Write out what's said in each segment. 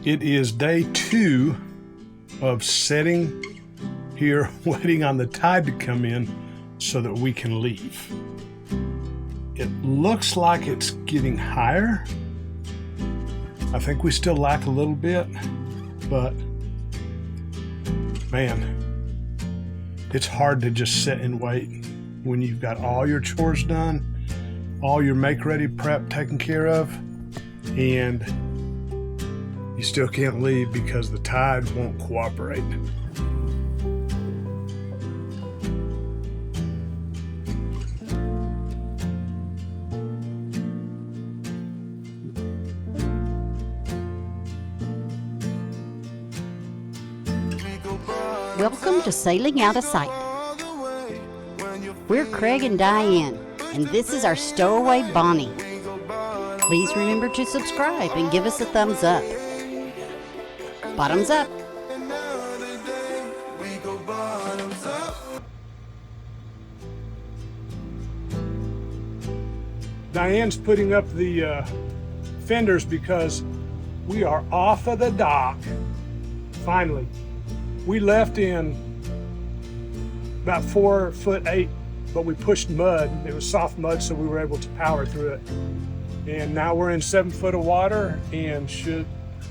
It is day 2 of sitting here waiting on the tide to come in so that we can leave. It looks like it's getting higher. I think we still lack a little bit, but man, it's hard to just sit and wait when you've got all your chores done, all your make-ready prep taken care of, and you still can't leave because the tide won't cooperate. Welcome to Sailing Out of Sight. We're Craig and Diane, and this is our stowaway Bonnie. Please remember to subscribe and give us a thumbs up. Bottoms up. Diane's putting up the fenders because we are off of the dock. Finally. We left in about 4'8", but we pushed mud. It was soft mud, so we were able to power through it. And now we're in 7 foot of water and should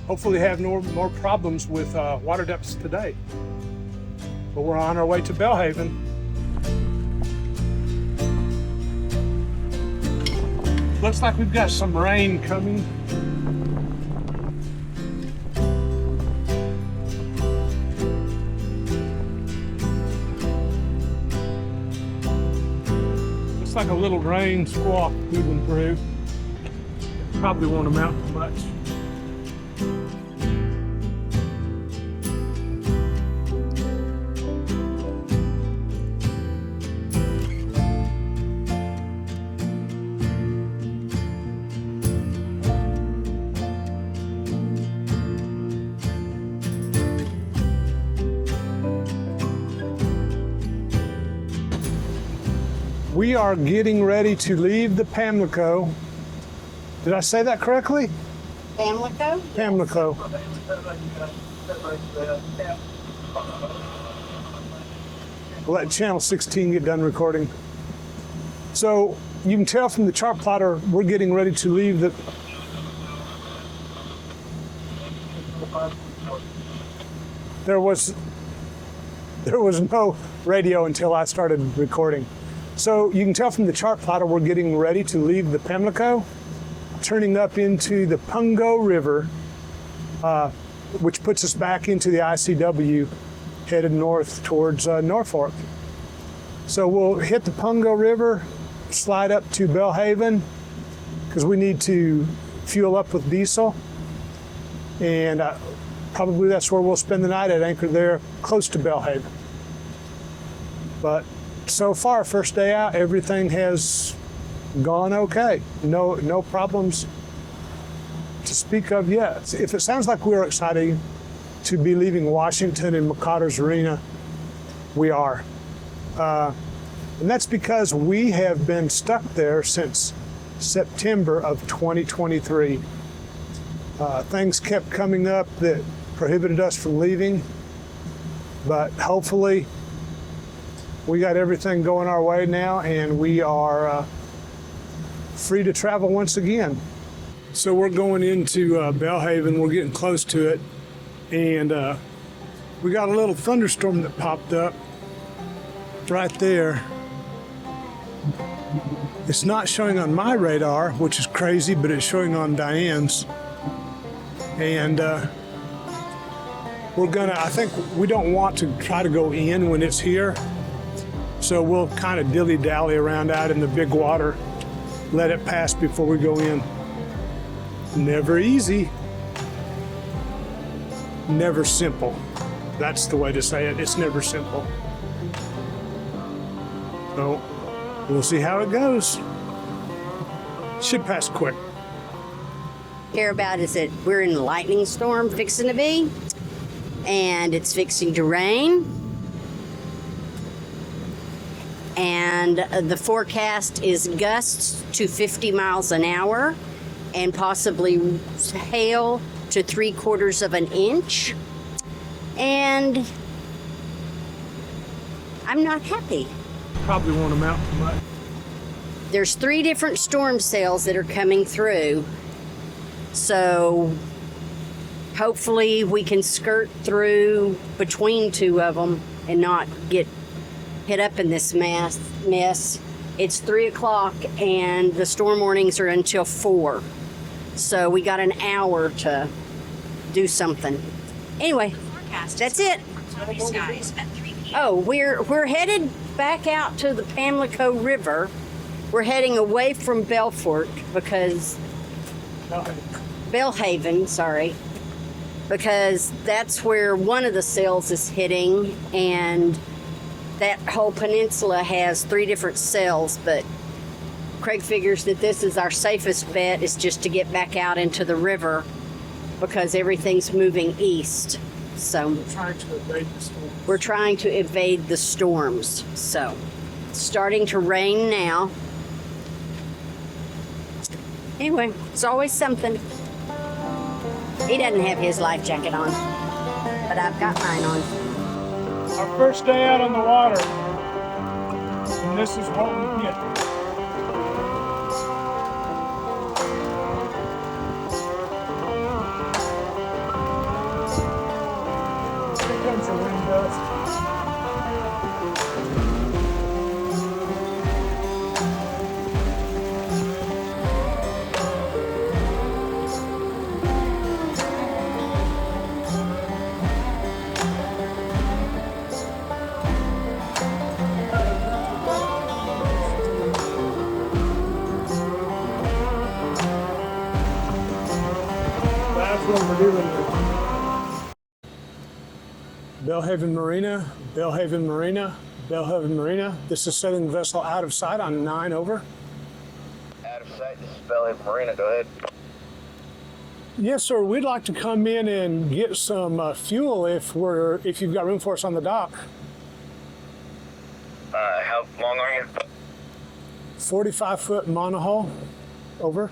hopefully have no more problems with water depths today. But we're on our way to Belhaven. Looks like we've got some rain coming. Looks like a little rain squall moving through. Probably won't amount to much. We are getting ready to leave the Pamlico. Did I say that correctly? Pamlico? Pamlico. We'll let channel 16 get done recording. So you can tell from the chart plotter, we're getting ready to leave the... There was no radio until I started recording. So you can tell from the chart plotter, we're getting ready to leave the Pamlico, turning up into the Pungo River, which puts us back into the ICW, headed north towards Norfolk. So we'll hit the Pungo River, slide up to Belhaven, because we need to fuel up with diesel. And probably that's where we'll spend the night at anchor there, close to Belhaven. But so far, first day out, everything has gone okay. No problems to speak of yet. If it sounds like we're excited to be leaving Washington and McCotter's Marina, we are. And that's because we have been stuck there since September of 2023. Things kept coming up that prohibited us from leaving, but hopefully we got everything going our way now, and we are free to travel once again. So we're going into Belhaven. We're getting close to it, and we got a little thunderstorm that popped up right there. It's not showing on my radar, which is crazy, but it's showing on Diane's. And I think we don't want to try to go in when it's here. So we'll kind of dilly-dally around out in the big water, let it pass before we go in. Never easy, never simple. That's the way to say it. It's never simple. So we'll see how it goes. Should pass quick. Care about is that we're in a lightning storm fixing to be, and it's fixing to rain. And the forecast is gusts to 50 miles an hour and possibly hail to 3/4 of an inch. And I'm not happy. Probably won't amount to much. There's 3 different storm cells that are coming through. So hopefully we can skirt through between 2 of them and not get hit up in this mess. It's 3 o'clock and the storm warnings are until 4. So we got an hour to do something. Anyway, that's it. Oh, we're headed back out to the Pamlico River. We're heading away from Belfort because Belhaven, sorry, because that's where one of the cells is hitting, and that whole peninsula has 3 different cells, but Craig figures that this is our safest bet, is just to get back out into the river because everything's moving east. So we're trying to evade the storms. So it's starting to rain now. Anyway, it's always something. He doesn't have his life jacket on, but I've got mine on. Our first day out on the water, and this is what we get. Here comes the wind gust. That's what we're doing here. Belhaven Marina, Belhaven Marina, Belhaven Marina. This is setting the vessel out of sight on 9 over. Out of sight, this is Belhaven Marina, go ahead. Yes, sir. We'd like to come in and get some fuel if you've got room for us on the dock. How long are you? 45-foot monohull. Over.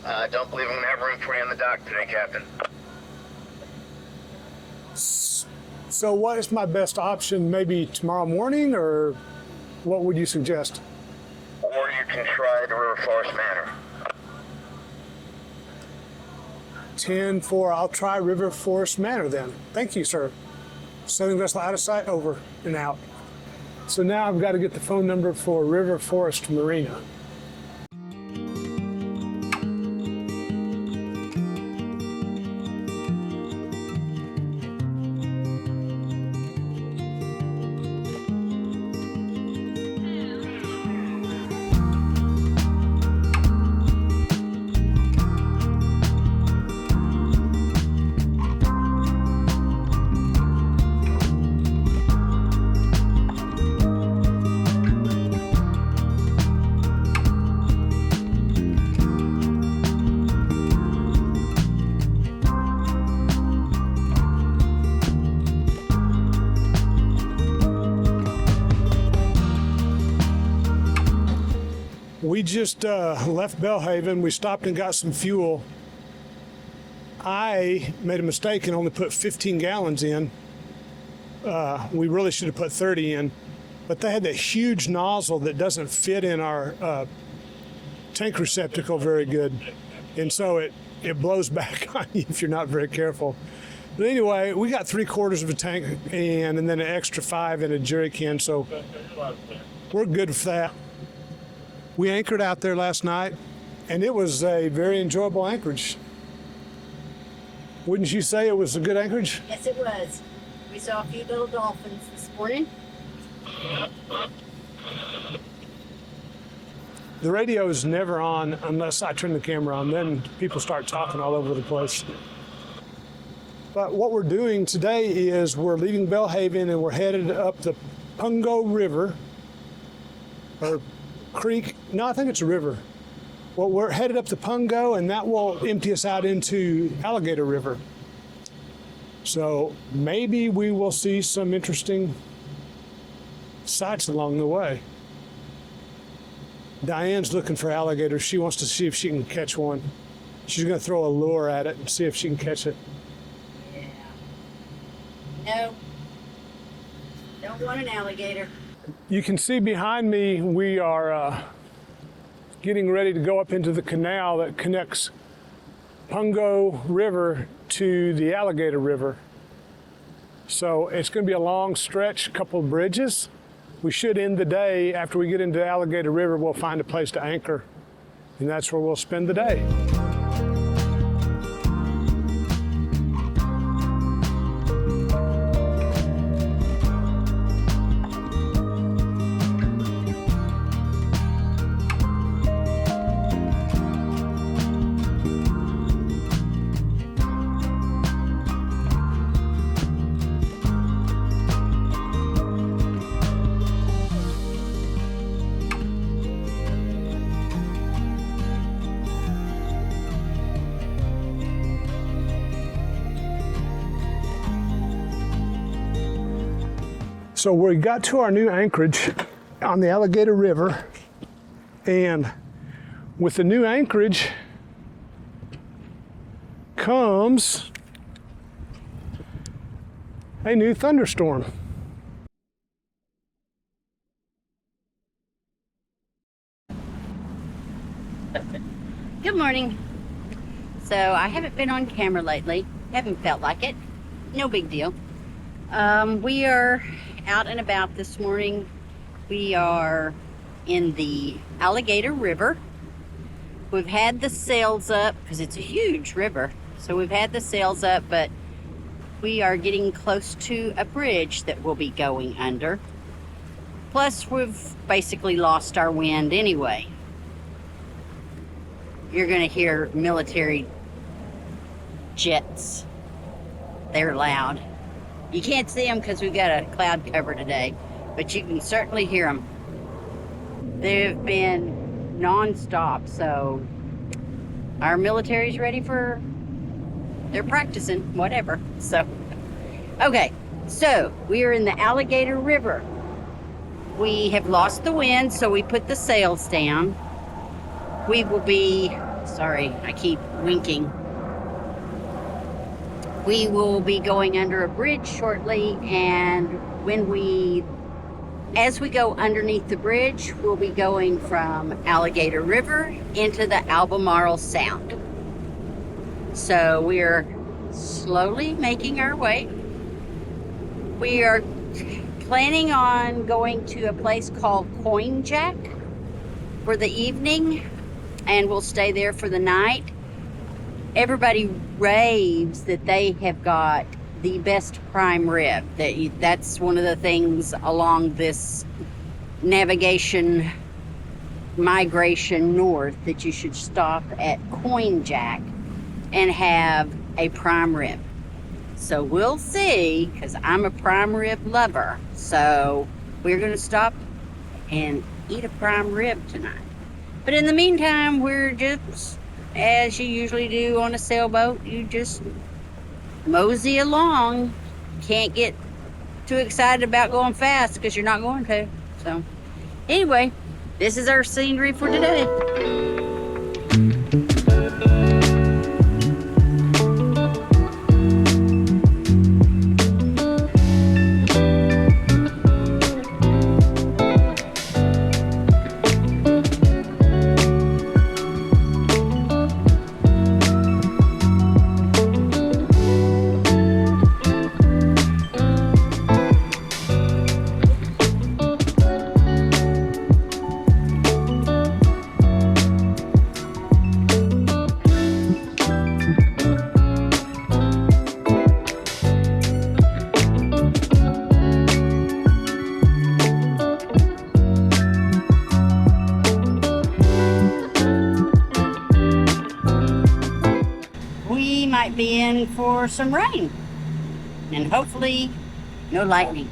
I don't believe I'm gonna have room for you on the dock today, Captain. So what is my best option? Maybe tomorrow morning, or what would you suggest? Or you can try the River Forest Manor. 10-4. I'll try River Forest Manor then. Thank you, sir. Setting vessel out of sight, over and out. So now I've got to get the phone number for River Forest Marina. We just left Belhaven. We stopped and got some fuel. I made a mistake and only put 15 gallons in. We really should have put 30 in, but they had that huge nozzle that doesn't fit in our tank receptacle very good, and so it blows back on you if you're not very careful. But anyway, we got 3/4 of a tank and then an extra 5 in a jerry can, so we're good with that. We anchored out there last night, and it was a very enjoyable anchorage. Wouldn't you say it was a good anchorage? Yes, it was. We saw a few little dolphins this morning. The radio is never on unless I turn the camera on. Then people start talking all over the place. But what we're doing today is we're leaving Belhaven and we're headed up the Pungo River, or creek. No, I think it's a river. Well, we're headed up the Pungo, and that will empty us out into Alligator River. So maybe we will see some interesting sights along the way. Diane's looking for alligators. She wants to see if she can catch one. She's gonna throw a lure at it and see if she can catch it. Yeah. No. Don't want an alligator. You can see behind me, we are getting ready to go up into the canal that connects Pungo River to the Alligator River. So it's going to be a long stretch, a couple of bridges. We should end the day. After we get into Alligator River, we'll find a place to anchor, and that's where we'll spend the day. So we got to our new anchorage on the Alligator River, and with the new anchorage comes a new thunderstorm. Good morning. So I haven't been on camera lately. Haven't felt like it. No big deal. We are out and about this morning. We are in the Alligator River. We've had the sails up because it's a huge river. So we've had the sails up, but we are getting close to a bridge that we'll be going under. Plus, we've basically lost our wind anyway. You're going to hear military jets. They're loud. You can't see them because we've got a cloud cover today, but you can certainly hear them. They've been non-stop, so our military's ready for, they're practicing, whatever. So, okay, so we are in the Alligator River. We have lost the wind, so we put the sails down. We will be, sorry, I keep winking. We will be going under a bridge shortly, and as we go underneath the bridge, we'll be going from Alligator River into the Albemarle Sound. So we're slowly making our way. We are planning on going to a place called Coin Jack for the evening, and we'll stay there for the night. Everybody raves that they have got the best prime rib. That's one of the things along this migration north, that you should stop at Coin Jack and have a prime rib. So we'll see, because I'm a prime rib lover. So we're going to stop and eat a prime rib tonight. But in the meantime, we're just, as you usually do on a sailboat, you just mosey along. Can't get too excited about going fast because you're not going to. So anyway, this is our scenery for today. Might be in for some rain, and hopefully no lightning.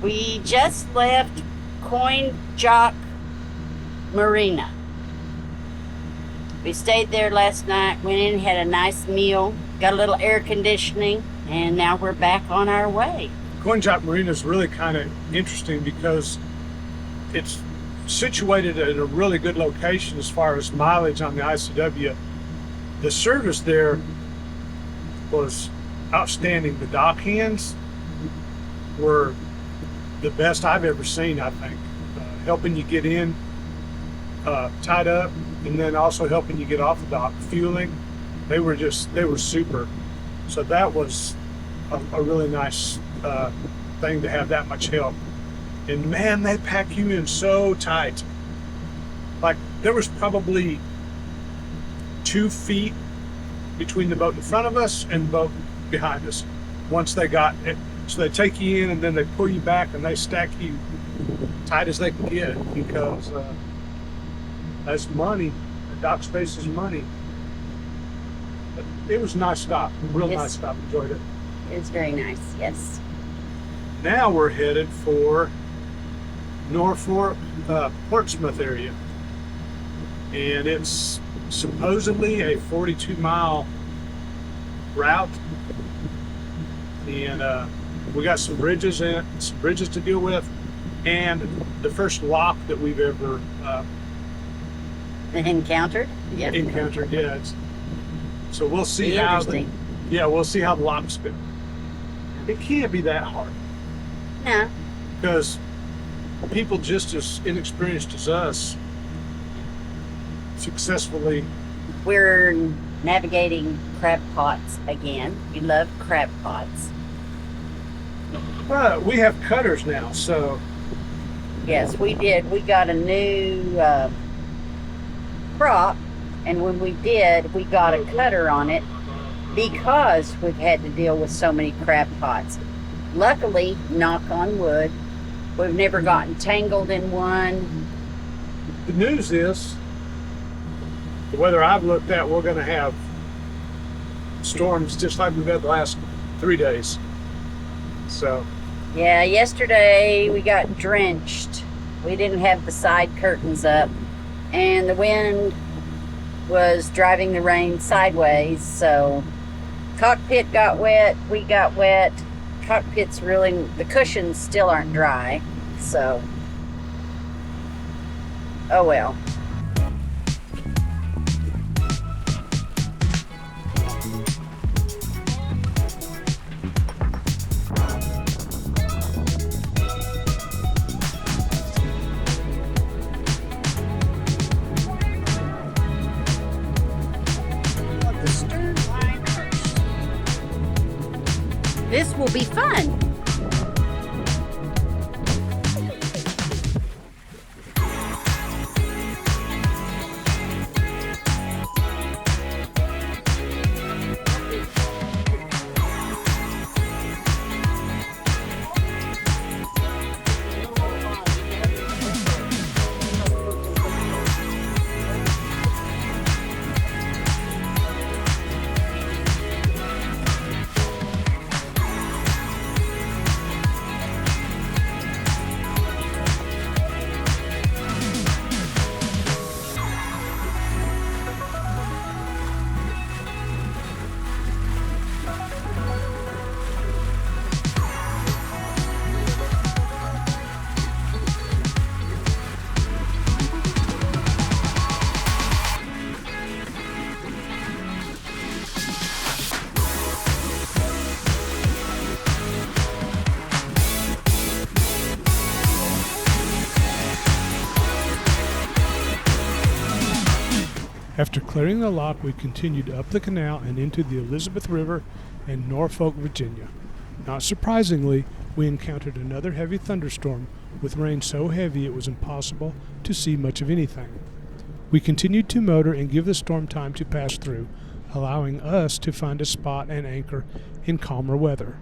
We just left Coin Jock Marina. We stayed there last night, went in, had a nice meal, got a little air conditioning, and now we're back on our way. Coinjock Marina is really kind of interesting because it's situated in a really good location as far as mileage on the ICW. The service there was outstanding. The dock hands were the best I've ever seen, I think. Helping you get in, tied up, and then also helping you get off the dock. Fueling, they were super. So that was a really nice thing to have that much help. And man, they pack you in so tight. Like there was probably 2 feet between the boat in front of us and the boat behind us. Once they got it, so they take you in and then they pull you back and they stack you tight as they can get because that's money. The dock space is money. But it was a nice stop, real Yes. nice stop. Enjoyed it. It was very nice, yes. Now we're headed for Norfolk, Portsmouth area. And it's supposedly a 42-mile route. And we got some bridges to deal with. And the first lock that we've ever Encountered? Yeah. encountered. Yeah. So we'll see Be how interesting. we'll see how the locks go. It can't be that hard No. because people just as inexperienced as us successfully. We're navigating crab pots again. We love crab pots. But we have cutters now, so Yes, we did. We got a new prop, and when we did, we got a cutter on it because we've had to deal with so many crab pots. Luckily, knock on wood, we've never gotten tangled in one. the news is the weather I've looked at, we're going to have storms just like we've had the last 3 days. So Yeah, yesterday we got drenched. We didn't have the side curtains up, and the wind was driving the rain sideways, so cockpit got wet, we got wet. Cockpit's really, the cushions still aren't dry, so oh well. This will be fun. after clearing the lock, we continued up the canal and into the Elizabeth River in Norfolk, Virginia. Not surprisingly, we encountered another heavy thunderstorm with rain so heavy it was impossible to see much of anything. We continued to motor and give the storm time to pass through, allowing us to find a spot and anchor in calmer weather.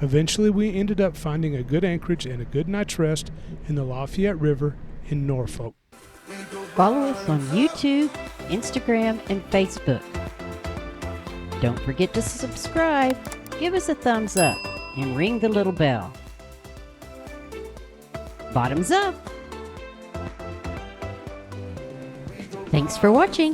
Eventually, we ended up finding a good anchorage and a good night's rest in the Lafayette River in Norfolk. Follow us on YouTube, Instagram, and Facebook. Don't forget to subscribe, give us a thumbs up, and ring the little bell. Bottoms up. Thanks for watching.